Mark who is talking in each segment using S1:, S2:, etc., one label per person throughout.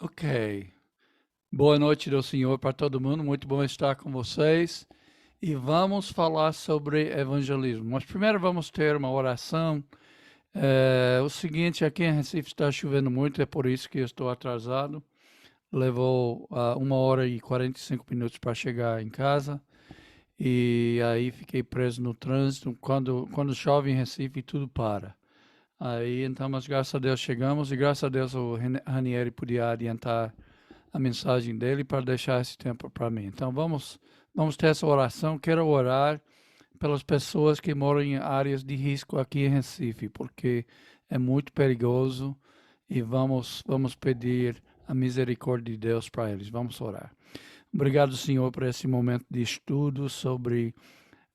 S1: Ok. Boa noite do Senhor para todo mundo. Muito bom estar com vocês. E vamos falar sobre evangelismo. Mas primeiro vamos ter uma oração. O seguinte, aqui em Recife está chovendo muito, é por isso que eu estou atrasado. Levou 1 hora e 45 minutos para chegar em casa. E aí fiquei preso no trânsito. Quando chove em Recife, tudo para. Aí, então, mas graças a Deus chegamos e graças a Deus o Ranieri podia adiantar a mensagem dele para deixar esse tempo para mim. Então vamos ter essa oração. Quero orar pelas pessoas que moram em áreas de risco aqui em Recife, porque é muito perigoso e vamos pedir a misericórdia de Deus para eles. Vamos orar. Obrigado, Senhor, por esse momento de estudo sobre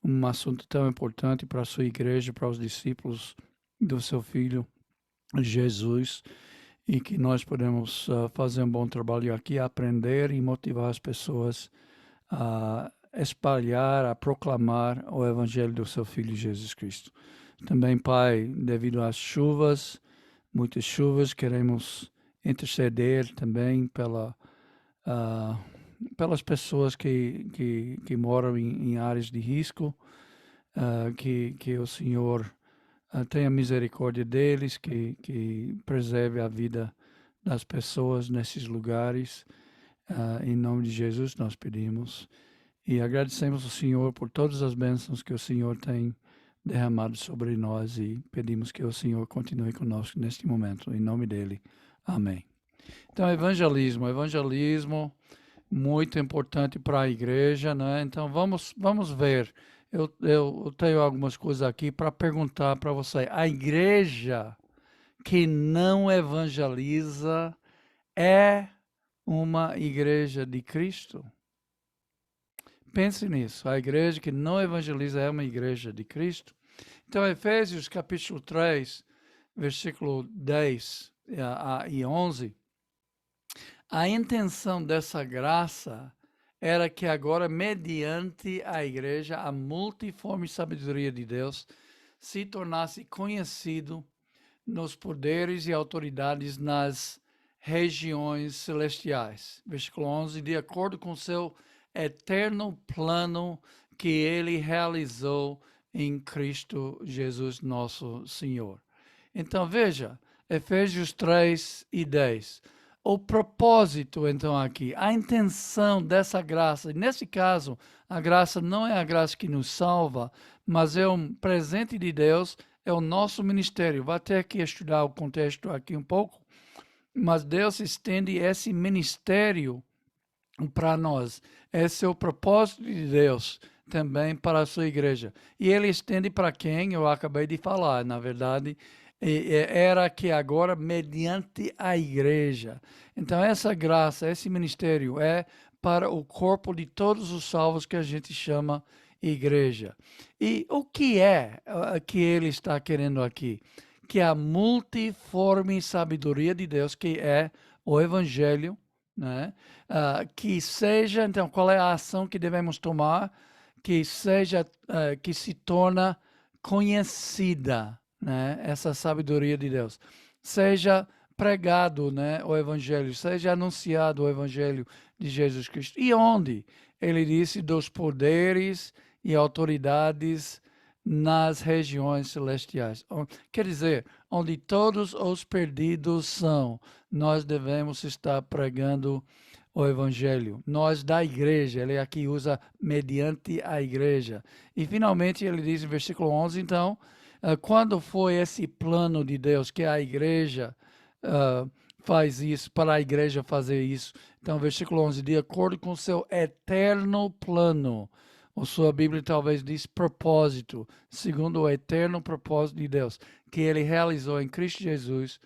S1: um assunto tão importante para a sua igreja, para os discípulos do seu filho Jesus, e que nós podemos fazer um bom trabalho aqui, aprender e motivar as pessoas a espalhar, a proclamar o Evangelho do seu Filho Jesus Cristo. Também, Pai, devido às chuvas, muitas chuvas, queremos interceder também pelas pessoas que moram em áreas de risco, que o Senhor tenha misericórdia deles, que preserve a vida das pessoas nesses lugares. Em nome de Jesus nós pedimos e agradecemos ao Senhor por todas as bênçãos que o Senhor tem derramado sobre nós e pedimos que o Senhor continue conosco neste momento, em nome dele. Amém. Então, evangelismo muito importante para a igreja, né? Então, vamos ver. Eu tenho algumas coisas aqui para perguntar para você. A igreja que não evangeliza é uma igreja de Cristo? Pense nisso. A igreja que não evangeliza é uma igreja de Cristo? Então, Efésios capítulo 3, versículo 10 e 11, a intenção dessa graça era que agora, mediante a igreja, a multiforme sabedoria de Deus se tornasse conhecido nos poderes e autoridades nas regiões celestiais. Versículo 11, de acordo com seu eterno plano que ele realizou em Cristo Jesus nosso Senhor. Então veja, Efésios 3 e 10. O propósito, então, aqui, a intenção dessa graça, nesse caso, a graça não é a graça que nos salva, mas é um presente de Deus, é o nosso ministério. Vai ter que estudar o contexto aqui um pouco, mas Deus estende esse ministério para nós. Esse é o propósito de Deus também para a sua igreja. E ele estende para quem eu acabei de falar, na verdade, era que agora mediante a igreja. Então essa graça, esse ministério é para o corpo de todos os salvos que a gente chama igreja. E o que é que ele está querendo aqui? Que a multiforme sabedoria de Deus, que é o evangelho, né? Que seja, então, qual é a ação que devemos tomar? Que seja, que se torna conhecida, né? Essa sabedoria de Deus. Seja pregado, né? O evangelho, seja anunciado o evangelho de Jesus Cristo. E onde? Ele disse dos poderes e autoridades nas regiões celestiais. Quer dizer, onde todos os perdidos são, nós devemos estar pregando o evangelho. Nós da igreja, ele aqui usa mediante a igreja. E finalmente ele diz em versículo 11, então, quando foi esse plano de Deus que a igreja faz isso, para a igreja fazer isso? Então, versículo 11, de acordo com o seu eterno plano, ou sua Bíblia talvez diz propósito, segundo o eterno propósito de Deus, que ele realizou em Cristo Jesus,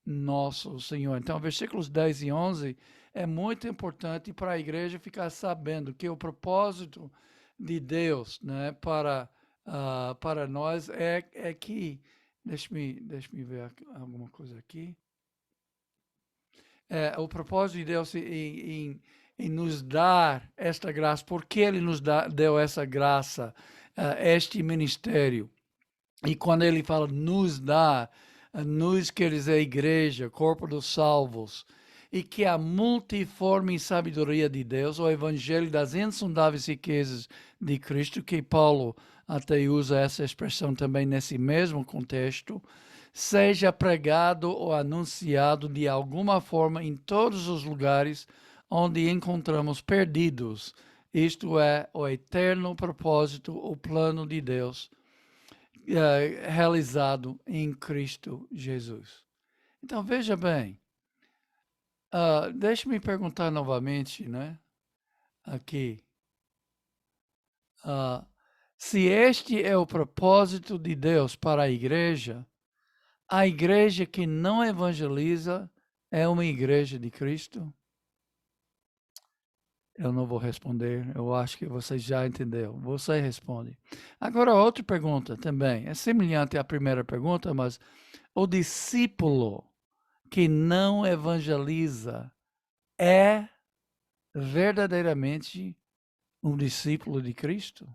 S1: nosso Senhor. Então, versículos 10 e 11 é muito importante para a igreja ficar sabendo que o propósito de Deus, né, para nós é que, deixa-me ver alguma coisa aqui. O propósito de Deus em nos dar esta graça, porque Ele nos deu essa graça, este ministério. E quando Ele fala nos dá, nos quer dizer igreja, corpo dos salvos. e que a multiforme sabedoria de Deus, o evangelho das insondáveis riquezas de Cristo, que Paulo até usa essa expressão também nesse mesmo contexto, seja pregado ou anunciado de alguma forma em todos os lugares onde encontramos perdidos. Isto é, o eterno propósito, o plano de Deus realizado em Cristo Jesus. Então, veja bem, deixe-me perguntar novamente, né, aqui, se este é o propósito de Deus para a igreja que não evangeliza é uma igreja de Cristo? Eu não vou responder, eu acho que você já entendeu. Você responde. Agora, outra pergunta também, é semelhante à primeira pergunta, mas o discípulo que não evangeliza é verdadeiramente um discípulo de Cristo?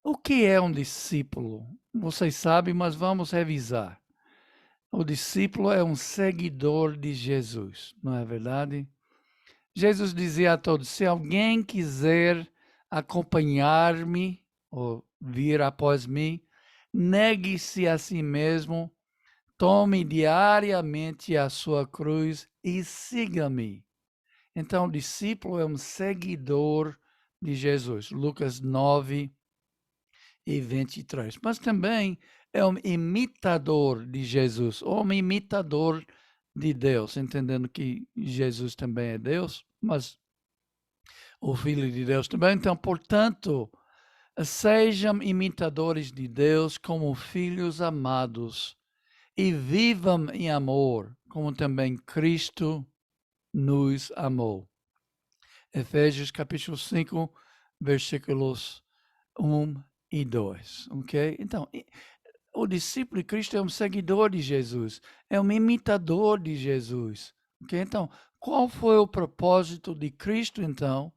S1: O que é um discípulo? Vocês sabem, mas vamos revisar. O discípulo é um seguidor de Jesus, não é verdade? Jesus dizia a todos: se alguém quiser acompanhar-me ou vir após mim, negue-se a si mesmo, tome diariamente a sua cruz e siga-me. Então, o discípulo é um seguidor de Jesus. Lucas 9:23. Mas também é um imitador de Jesus, ou um imitador de Deus, entendendo que Jesus também é Deus, mas o Filho de Deus também. Então, portanto, sejam imitadores de Deus como filhos amados e vivam em amor, como também Cristo nos amou. Efésios capítulo 5, versículos 1 e 2, ok? Então, o discípulo de Cristo é um seguidor de Jesus, é um imitador de Jesus, ok? Então, qual foi o propósito de Cristo, então,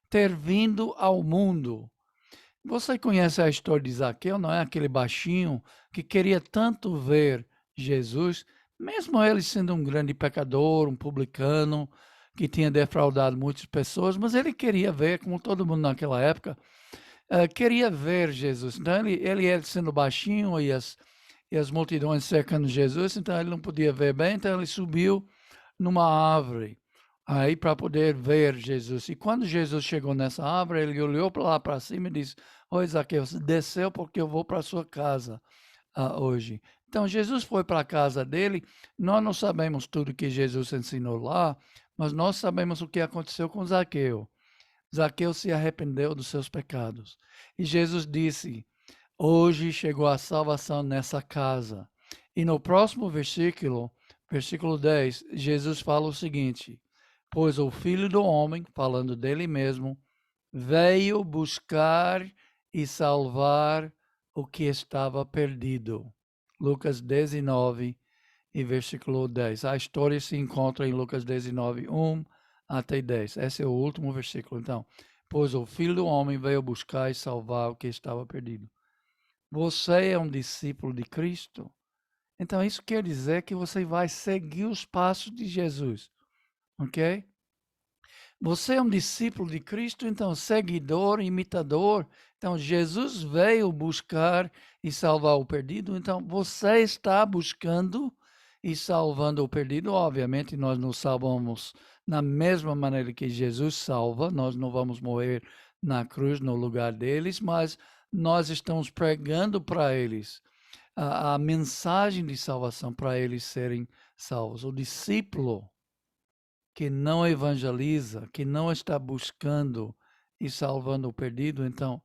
S1: ter vindo ao mundo? Você conhece a história de Zaqueu, não é? Aquele baixinho que queria tanto ver Jesus, mesmo ele sendo um grande pecador, um publicano, que tinha defraudado muitas pessoas, mas ele queria ver, como todo mundo naquela época, queria ver Jesus. Então, ele sendo baixinho e as multidões cercando Jesus, então ele não podia ver bem, então ele subiu numa árvore aí para poder ver Jesus. E quando Jesus chegou nessa árvore, ele olhou para lá para cima e disse: Oi, Zaqueu, você desceu porque eu vou para a sua casa hoje. Então, Jesus foi para a casa dele. Nós não sabemos tudo que Jesus ensinou lá, mas nós sabemos o que aconteceu com Zaqueu. Zaqueu se arrependeu dos seus pecados. E Jesus disse: Hoje chegou a salvação nessa casa. E no próximo versículo, versículo 10, Jesus fala o seguinte: Pois o Filho do Homem, falando dele mesmo, veio buscar e salvar o que estava perdido. Lucas 19 e versículo 10. A história se encontra em Lucas 19, 1 até 10. Esse é o último versículo. Então, pois o Filho do Homem veio buscar e salvar o que estava perdido. Você é um discípulo de Cristo? Então, isso quer dizer que você vai seguir os passos de Jesus, ok? Você é um discípulo de Cristo, então seguidor, imitador. Então Jesus veio buscar e salvar o perdido. Então você está buscando e salvando o perdido. Obviamente nós nos salvamos na mesma maneira que Jesus salva. Nós não vamos morrer na cruz no lugar deles, mas nós estamos pregando para eles a mensagem de salvação para eles serem salvos. O discípulo que não evangeliza, que não está buscando e salvando o perdido, então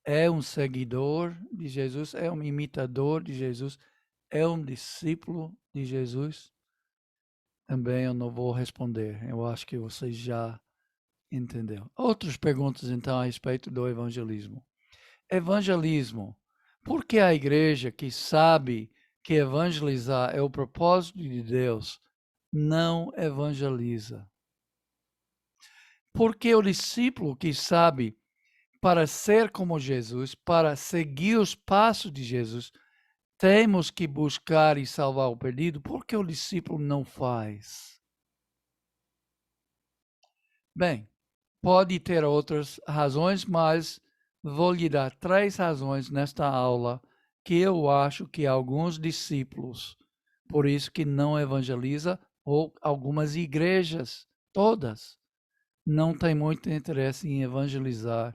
S1: é um seguidor de Jesus, é um imitador de Jesus, é um discípulo de Jesus? Também eu não vou responder. Eu acho que você já entendeu. Outras perguntas, então, a respeito do evangelismo. Evangelismo. Por que a igreja que sabe que evangelizar é o propósito de Deus não evangeliza? Porque o discípulo que sabe para ser como Jesus, para seguir os passos de Jesus, temos que buscar e salvar o perdido, por que o discípulo não faz? Bem, pode ter outras razões, mas vou lhe dar 3 razões nesta aula que eu acho que alguns discípulos, por isso que não evangeliza, ou algumas igrejas, todas, não têm muito interesse em evangelizar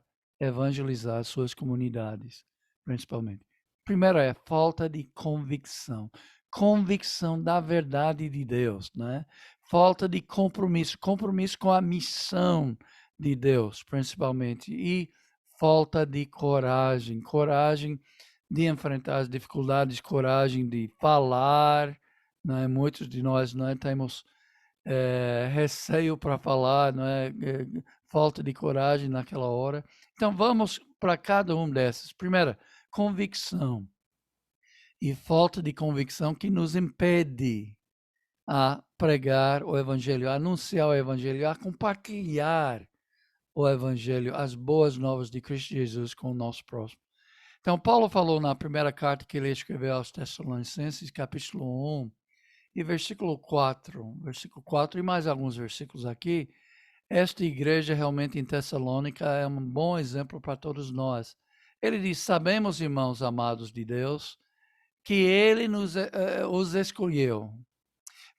S1: suas comunidades, principalmente. Primeiro é falta de convicção. Convicção da verdade de Deus, né? Falta de compromisso com a missão de Deus, principalmente. E falta de coragem de enfrentar as dificuldades, coragem de falar, né? Muitos de nós, né, temos receio para falar, não é? Falta de coragem naquela hora. Então, vamos para cada um dessas. Primeira, convicção. E falta de convicção que nos impede a pregar o evangelho, a anunciar o evangelho, a compartilhar o evangelho, as boas novas de Cristo Jesus com o nosso próximo. Então, Paulo falou na primeira carta que ele escreveu aos Tessalonicenses, capítulo 1, e versículo 4 e mais alguns versículos aqui, esta igreja realmente em Tessalônica é um bom exemplo para todos nós. Ele diz: sabemos, irmãos amados de Deus, que ele os escolheu,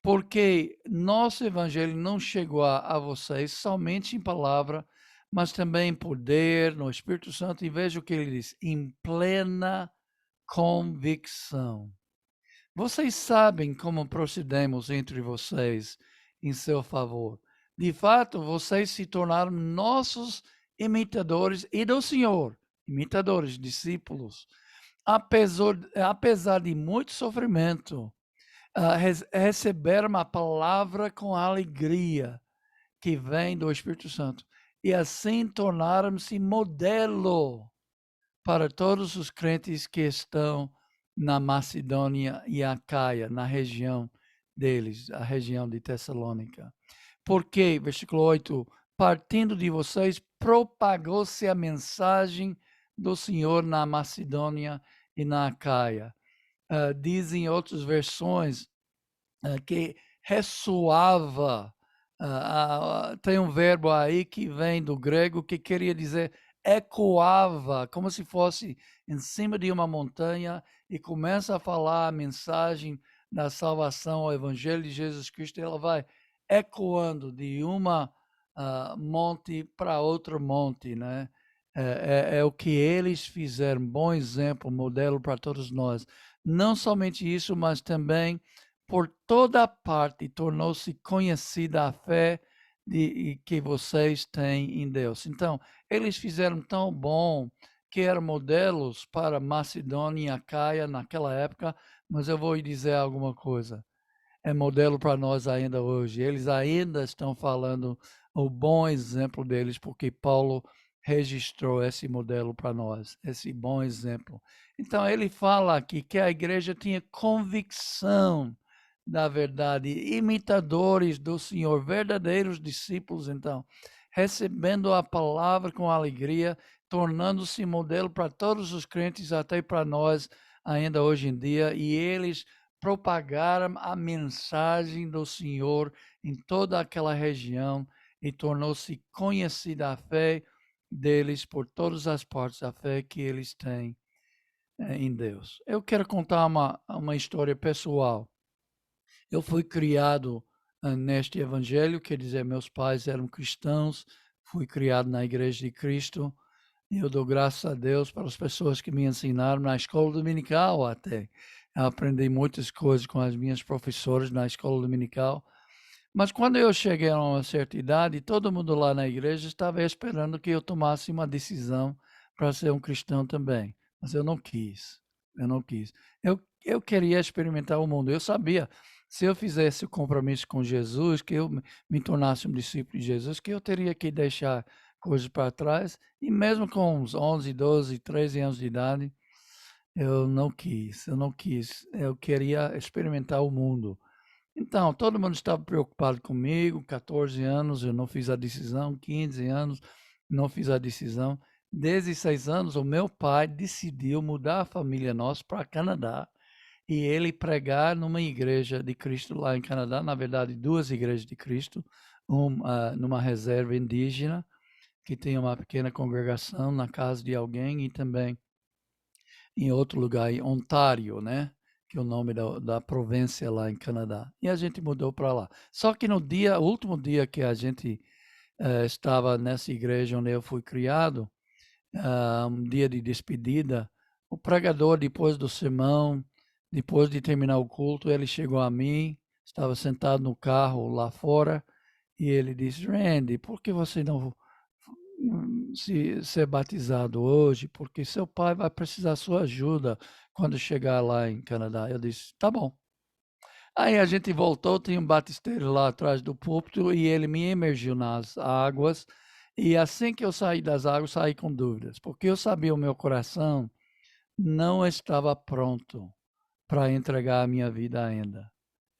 S1: porque nosso evangelho não chegou a vocês somente em palavra, mas também em poder, no Espírito Santo, e veja o que ele diz, em plena convicção. Vocês sabem como procedemos entre vocês em seu favor. De fato, vocês se tornaram nossos imitadores e do Senhor, imitadores, discípulos. Apesar de muito sofrimento, receberam a palavra com alegria que vem do Espírito Santo. E assim tornaram-se modelo para todos os crentes que estão na Macedônia e Acaia, na região deles, a região de Tessalônica. Porque, versículo 8, partindo de vocês, propagou-se a mensagem do Senhor na Macedônia e na Acaia. Dizem outras versões que ressoava. Tem um verbo aí que vem do grego que queria dizer ecoava, como se fosse em cima de uma montanha e começa a falar a mensagem da salvação, o evangelho de Jesus Cristo, ela vai ecoando de uma monte para outro monte, né? É o que eles fizeram, bom exemplo, modelo para todos nós. Não somente isso, mas também por toda parte tornou-se conhecida a fé que vocês têm em Deus. Então, eles fizeram tão bom que eram modelos para Macedônia e Acaia naquela época, mas eu vou lhe dizer alguma coisa. É modelo para nós ainda hoje. Eles ainda estão falando o bom exemplo deles, porque Paulo registrou esse modelo para nós, esse bom exemplo. Então, ele fala aqui que a igreja tinha convicção da verdade, imitadores do Senhor, verdadeiros discípulos, então, recebendo a palavra com alegria, tornando-se modelo para todos os crentes, até para nós ainda hoje em dia, e eles propagaram a mensagem do Senhor em toda aquela região e tornou-se conhecida a fé deles por todas as partes, a fé que eles têm em Deus. Eu quero contar uma história pessoal. Eu fui criado neste evangelho, quer dizer, meus pais eram cristãos, fui criado na Igreja de Cristo, e eu dou graças a Deus para as pessoas que me ensinaram na escola dominical até. Eu aprendi muitas coisas com as minhas professoras na escola dominical, mas quando eu cheguei a uma certa idade, todo mundo lá na igreja estava esperando que eu tomasse uma decisão para ser um cristão também, mas eu não quis. Eu não quis. Eu queria experimentar o mundo. Eu sabia, se eu fizesse o compromisso com Jesus, que eu me tornasse um discípulo de Jesus, que eu teria que deixar coisas para trás. E mesmo com uns 11, 12, 13 anos de idade, eu não quis. Eu não quis. Eu queria experimentar o mundo. Então, todo mundo estava preocupado comigo, 14 anos, eu não fiz a decisão, 15 anos, não fiz a decisão. 16 anos, o meu pai decidiu mudar a família nossa para Canadá. e ele pregar numa igreja de Cristo lá em Canadá, na verdade 2 igrejas de Cristo, numa reserva indígena, que tem uma pequena congregação na casa de alguém, e também em outro lugar, em Ontário, né? Que é o nome da província lá em Canadá. E a gente mudou para lá. Só que no último dia que a gente estava nessa igreja onde eu fui criado, um dia de despedida, o pregador, depois do sermão, depois de terminar o culto, ele chegou a mim, estava sentado no carro lá fora, e ele disse: Randy, por que você não se ser batizado hoje? Porque seu pai vai precisar sua ajuda quando chegar lá em Canadá. Eu disse: tá bom. Aí a gente voltou, tinha um batisteiro lá atrás do púlpito e ele me emergiu nas águas. E assim que eu saí das águas, saí com dúvidas, porque eu sabia o meu coração não estava pronto para entregar a minha vida ainda.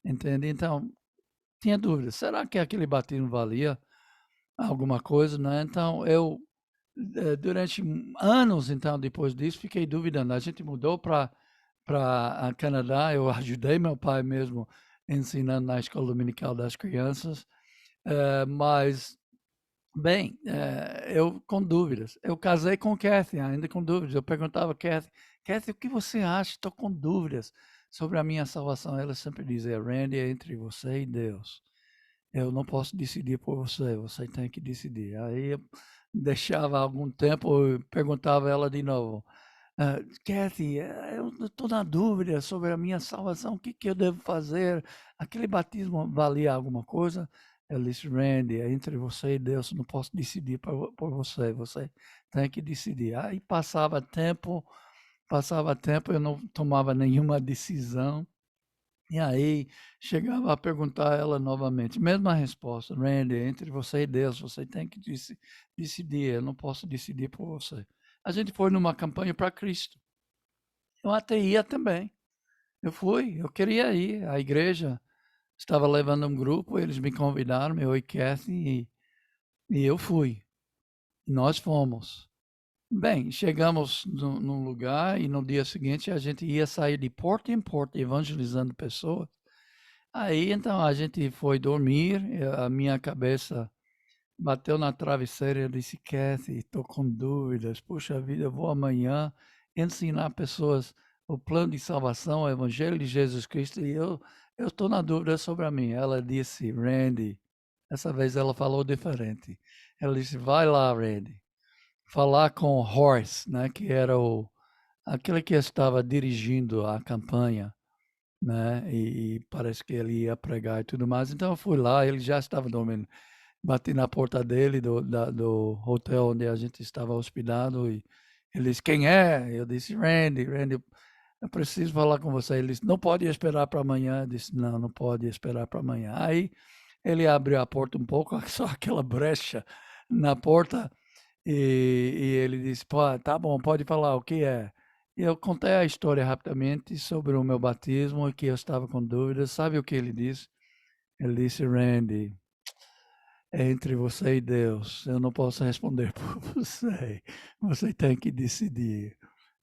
S1: Entende? Então, tinha dúvidas. Será que aquele batismo valia alguma coisa, né? Então, eu durante anos, então, depois disso, fiquei duvidando. A gente mudou para Canadá, eu ajudei meu pai mesmo ensinando na escola dominical das crianças, mas, bem, eu com dúvidas. Eu casei com Kathy, ainda com dúvidas. Eu perguntava a Kathy, o que você acha? Estou com dúvidas sobre a minha salvação. Ela sempre dizia: Randy, é entre você e Deus. Eu não posso decidir por você, você tem que decidir. Aí eu deixava algum tempo, eu perguntava a ela de novo: Kathy, eu estou na dúvida sobre a minha salvação, o que, que eu devo fazer? Aquele batismo valia alguma coisa? Ela disse: Randy, é entre você e Deus, não posso decidir por você, você tem que decidir. Aí passava tempo, eu não tomava nenhuma decisão. E aí chegava a perguntar a ela novamente, mesma resposta: Randy, entre você e Deus, você tem que decidir, eu não posso decidir por você. A gente foi numa campanha para Cristo. Eu até ia também. Eu fui, eu queria ir. A igreja estava levando um grupo, eles me convidaram, eu e Kathy, e eu fui. Nós fomos. Bem, chegamos num lugar e no dia seguinte a gente ia sair de porta em porta evangelizando pessoas. Aí então a gente foi dormir, a minha cabeça bateu na travesseira e eu disse: Kathy, estou com dúvidas, puxa vida, eu vou amanhã ensinar pessoas o plano de salvação, o evangelho de Jesus Cristo, e eu estou na dúvida sobre a mim. Ela disse: Randy, dessa vez ela falou diferente. Ela disse: vai lá, Randy, falar com o Horst, né, que era aquele que estava dirigindo a campanha, né? E parece que ele ia pregar e tudo mais. Então eu fui lá, ele já estava dormindo. Bati na porta dele, do hotel onde a gente estava hospedado, e ele disse: quem é? Eu disse: Randy, eu preciso falar com você. Ele disse: não pode esperar para amanhã. Eu disse: não, não pode esperar para amanhã. Aí ele abriu a porta um pouco, só aquela brecha na porta, e ele disse: pô, tá bom, pode falar, o que é? E eu contei a história rapidamente sobre o meu batismo e que eu estava com dúvidas. Sabe o que ele disse? Ele disse: Randy, é entre você e Deus. Eu não posso responder por você. Você tem que decidir.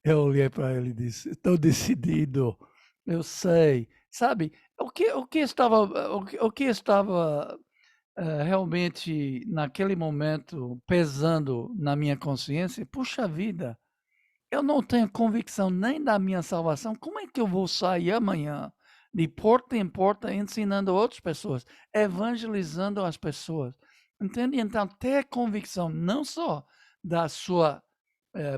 S1: Eu olhei para ele e disse: estou decidido. Eu sei. Sabe, o que estava realmente naquele momento pesando na minha consciência? Puxa vida, eu não tenho convicção nem da minha salvação. Como é que eu vou sair amanhã de porta em porta ensinando outras pessoas, evangelizando as pessoas? Entende? Então, ter convicção não só da sua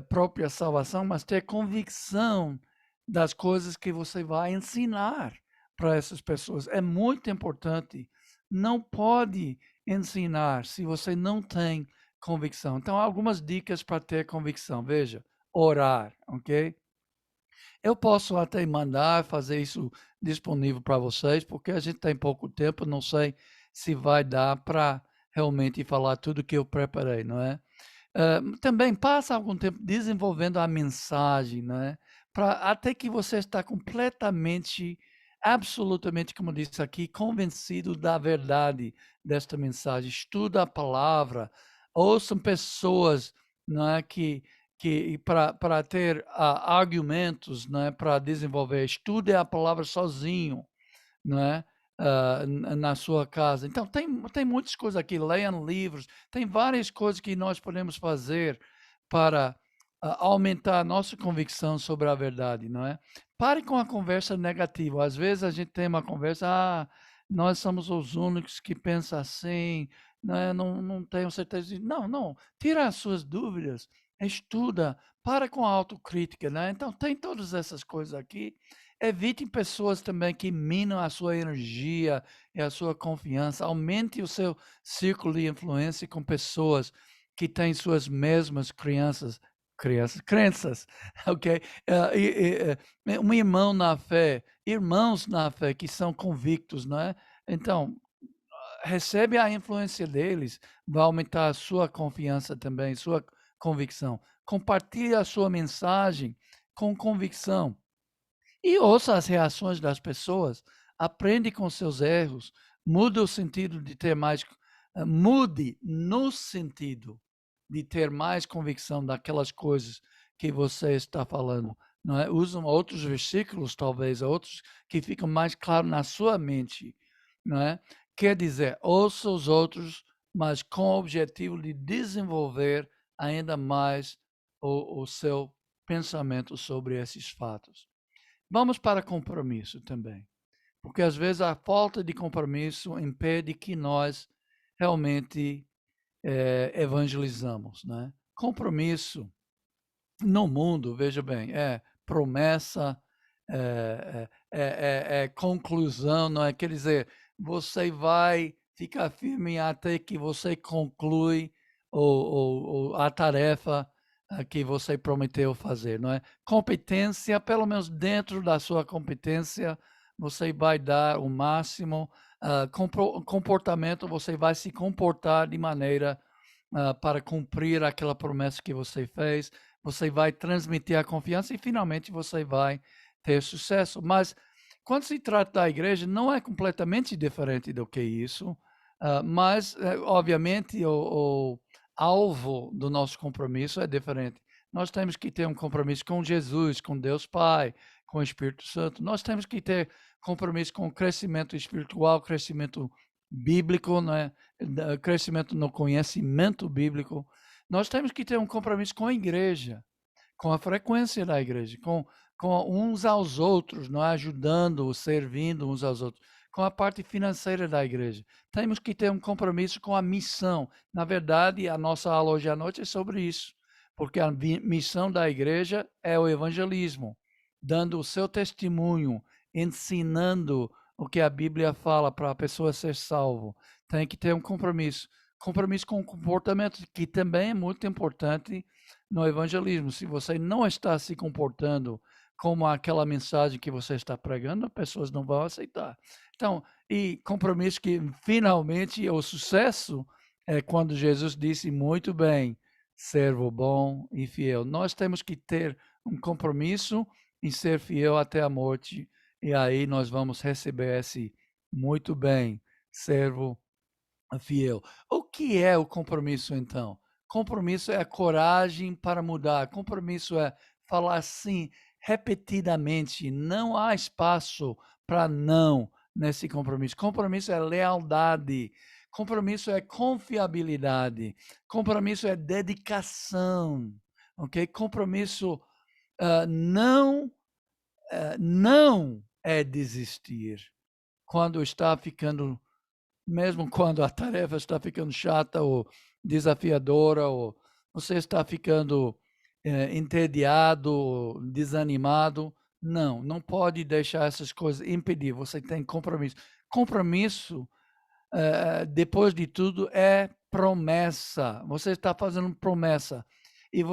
S1: própria salvação, mas ter convicção das coisas que você vai ensinar para essas pessoas é muito importante. Não pode ensinar se você não tem convicção. Então, algumas dicas para ter convicção. Veja, orar, ok? Eu posso até mandar fazer isso disponível para vocês, porque a gente tem pouco tempo, não sei se vai dar para realmente falar tudo que eu preparei, não é? Também passa algum tempo desenvolvendo a mensagem, né? Para até que você está completamente, absolutamente, como disse aqui, convencido da verdade desta mensagem. Estuda a palavra, ouçam pessoas, não é, para ter argumentos, né, para desenvolver. Estude a palavra sozinho, né, na sua casa. Então, tem muitas coisas aqui. Leiam livros, tem várias coisas que nós podemos fazer para aumentar a nossa convicção sobre a verdade, não é? Pare com a conversa negativa. Às vezes a gente tem uma conversa, nós somos os únicos que pensam assim, né? Não tenho certeza. Não. Tira as suas dúvidas, estuda, para com a autocrítica, né? Então, tem todas essas coisas aqui. Evite pessoas também que minam a sua energia e a sua confiança. Aumente o seu círculo de influência com pessoas que têm suas mesmas crenças, ok? Um irmão na fé, irmãos na fé que são convictos, não é? Então, recebe a influência deles, vai aumentar a sua confiança também, sua convicção. Compartilhe a sua mensagem com convicção. E ouça as reações das pessoas, aprende com seus erros, mude no sentido de ter mais convicção daquelas coisas que você está falando, não é? Usam outros versículos, talvez, outros que ficam mais claros na sua mente, não é? Quer dizer, ouça os outros, mas com o objetivo de desenvolver ainda mais o seu pensamento sobre esses fatos. Vamos para compromisso também, porque às vezes a falta de compromisso impede que nós realmente evangelizamos, né? Compromisso no mundo, veja bem, é promessa, é conclusão, não é? Quer dizer, você vai ficar firme até que você conclui a tarefa que você prometeu fazer, não é? Competência, pelo menos dentro da sua competência, você vai dar o máximo. Comportamento, você vai se comportar de maneira para cumprir aquela promessa que você fez. Você vai transmitir a confiança e finalmente você vai ter sucesso. Mas quando se trata da igreja, não é completamente diferente do que isso, mas obviamente o alvo do nosso compromisso é diferente. Nós temos que ter um compromisso com Jesus, com Deus Pai, com o Espírito Santo. Nós temos que ter compromisso com o crescimento espiritual, crescimento bíblico, né? Crescimento no conhecimento bíblico. Nós temos que ter um compromisso com a igreja, com a frequência da igreja, com uns aos outros, não é? Ajudando, servindo uns aos outros, com a parte financeira da igreja. Temos que ter um compromisso com a missão. Na verdade, a nossa aula hoje à noite é sobre isso, porque a missão da igreja é o evangelismo, dando o seu testemunho, ensinando o que a Bíblia fala para a pessoa ser salvo. Tem que ter um compromisso. Compromisso com o comportamento, que também é muito importante no evangelismo. Se você não está se comportando como aquela mensagem que você está pregando, as pessoas não vão aceitar. Então, e compromisso que finalmente o sucesso é quando Jesus disse: muito bem, servo bom e fiel. Nós temos que ter um compromisso em ser fiel até a morte, e aí nós vamos receber esse muito bem, servo fiel. O que é o compromisso, então? Compromisso é a coragem para mudar. Compromisso é falar sim repetidamente. Não há espaço para não nesse compromisso. Compromisso é lealdade. Compromisso é confiabilidade. Compromisso é dedicação. Ok? Compromisso não é desistir quando está ficando, mesmo quando a tarefa está ficando chata ou desafiadora, ou você está ficando entediado, desanimado. Não pode deixar essas coisas impedir. Você tem compromisso. Compromisso, depois de tudo, é promessa. Você está fazendo promessa. E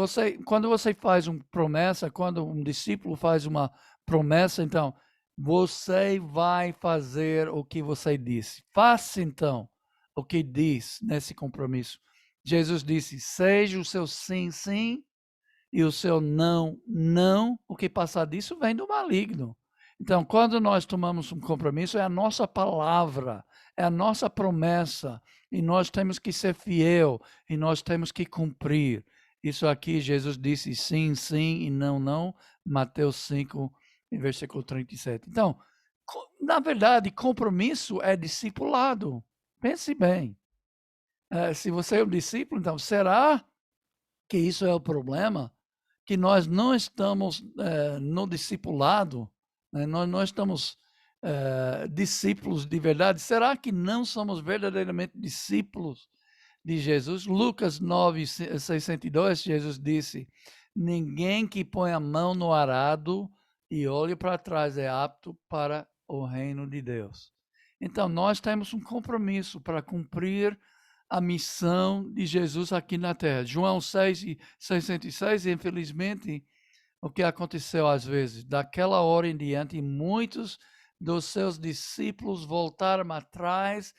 S1: quando você faz uma promessa, quando um discípulo faz uma promessa, então, você vai fazer o que você disse. Faça, então, o que diz nesse compromisso. Jesus disse: seja o seu sim, sim, e o seu não, não. O que passar disso vem do maligno. Então, quando nós tomamos um compromisso, é a nossa palavra, é a nossa promessa, e nós temos que ser fiel, e nós temos que cumprir. Isso aqui Jesus disse sim, sim e não, não. Mateus 5, em versículo 37. Então, na verdade, compromisso é discipulado. Pense bem. Se você é um discípulo, então, será que isso é o problema? Que nós não estamos no discipulado, né? Nós não estamos discípulos de verdade. Será que não somos verdadeiramente discípulos de Jesus? Lucas 9, 62, Jesus disse: ninguém que põe a mão no arado e olhe para trás é apto para o reino de Deus. Então, nós temos um compromisso para cumprir a missão de Jesus aqui na terra. João 6,66, infelizmente, o que aconteceu às vezes, daquela hora em diante, muitos dos seus discípulos voltaram atrás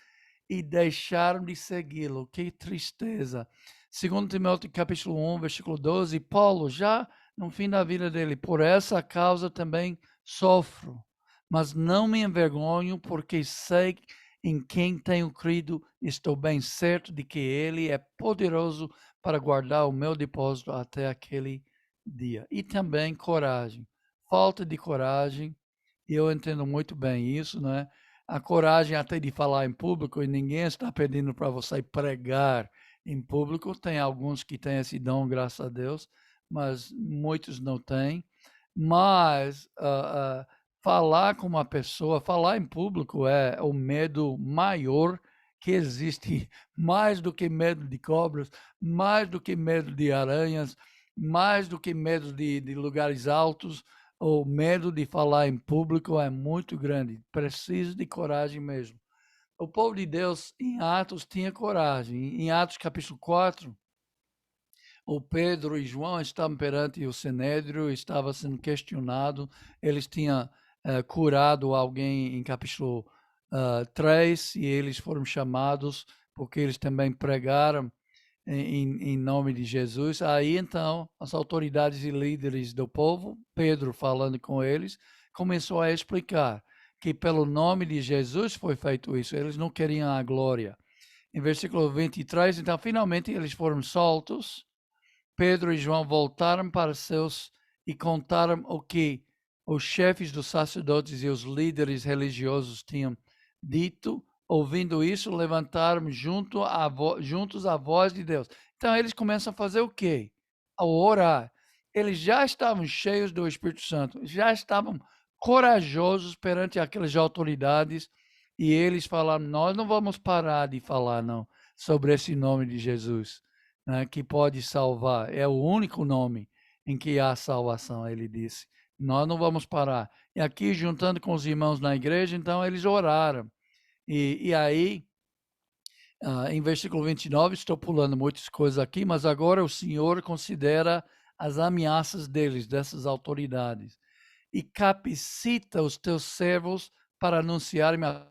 S1: e deixaram de segui-lo. Que tristeza. Segundo Timóteo capítulo 1, versículo 12, Paulo, já no fim da vida dele, por essa causa também sofro, mas não me envergonho, porque sei em quem tenho crido, estou bem certo de que ele é poderoso para guardar o meu depósito até aquele dia. E também coragem. Falta de coragem, e eu entendo muito bem isso, né? A coragem até de falar em público, e ninguém está pedindo para você pregar em público. Tem alguns que têm esse dom, graças a Deus, mas muitos não têm. Mas falar com uma pessoa, falar em público é o medo maior que existe, mais do que medo de cobras, mais do que medo de aranhas, mais do que medo de lugares altos. O medo de falar em público é muito grande, precisa de coragem mesmo. O povo de Deus em Atos tinha coragem. Em Atos capítulo 4, o Pedro e João estavam perante o Sinédrio, estava sendo questionado, eles tinham curado alguém em capítulo 3 e eles foram chamados porque eles também pregaram em nome de Jesus. Aí então as autoridades e líderes do povo, Pedro falando com eles, começou a explicar que pelo nome de Jesus foi feito isso, eles não queriam a glória. Em versículo 23, então finalmente eles foram soltos. Pedro e João voltaram para seus e contaram o que os chefes dos sacerdotes e os líderes religiosos tinham dito. Ouvindo isso, levantaram juntos a voz de Deus. Então eles começam a fazer o quê? A orar. Eles já estavam cheios do Espírito Santo, já estavam corajosos perante aquelas autoridades e eles falaram: nós não vamos parar de falar não sobre esse nome de Jesus, né, que pode salvar. É o único nome em que há salvação, ele disse. Nós não vamos parar. E aqui, juntando com os irmãos na igreja, então eles oraram. E aí, em versículo 29, estou pulando muitas coisas aqui, mas agora o Senhor considera as ameaças deles, dessas autoridades, e capacita os teus servos para anunciar-me a